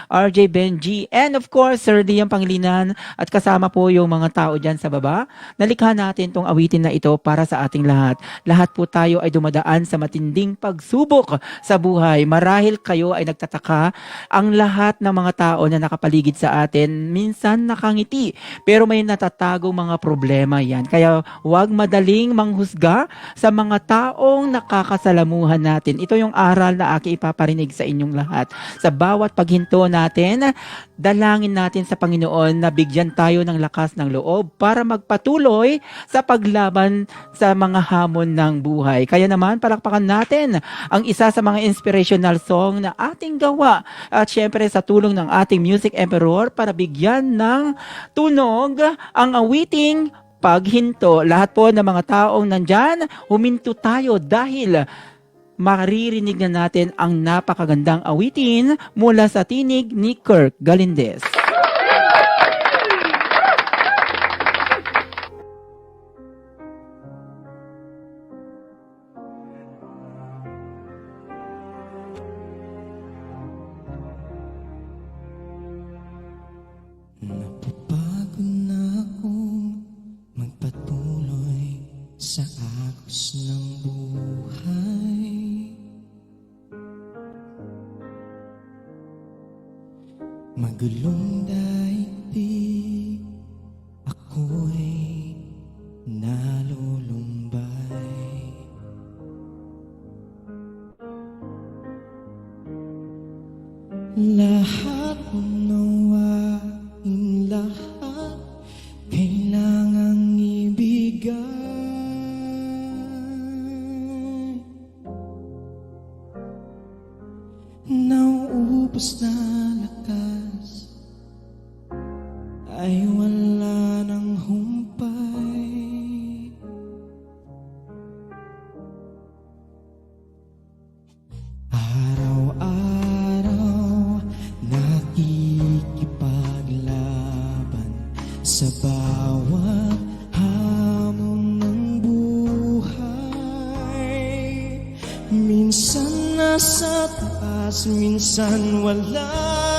RJ Benji, and of course, Sir Liam Pangilinan, at kasama po yung mga tao dyan sa baba. Nalikha natin tong awitin na ito para sa ating lahat. Lahat po tayo ay dumadaan sa matinding pagsubok sa buhay. Marahil kayo ay nagtataka, ang lahat ng mga tao na nakapaligid sa atin, minsan nakangiti, pero may natatagong mga problema yan. Kaya huwag madaling manghusga sa mga taong nakakasalamuhan natin. Ito yung aral na aking ipaparinig sa inyong lahat. Sa bawat paghinto natin, dalangin natin sa Panginoon na bigyan tayo ng lakas ng loob para magpatuloy sa paglaban sa mga hamon ng buhay. Kaya naman, palakpakan natin ang isa sa mga inspirational song na ating gawa. At syempre sa tulong ng ating music emperor para bigyan ng tunog ang awiting Paghinto. Lahat po ng mga taong nandyan, huminto tayo dahil maririnig na natin ang napakagandang awitin mula sa tinig ni Kirk Galindez. Napapagod na akong magpatuloy sa agos ng buhay. Magulong daigdig, ako'y nalulumbay. Lahat unawain, lahat kailangang ibigay. Nauubos na lakas, ay wala ng humpay. Araw-araw nakikipaglaban sa bawat hamon ng buhay. Minsan nasa taas, minsan wala.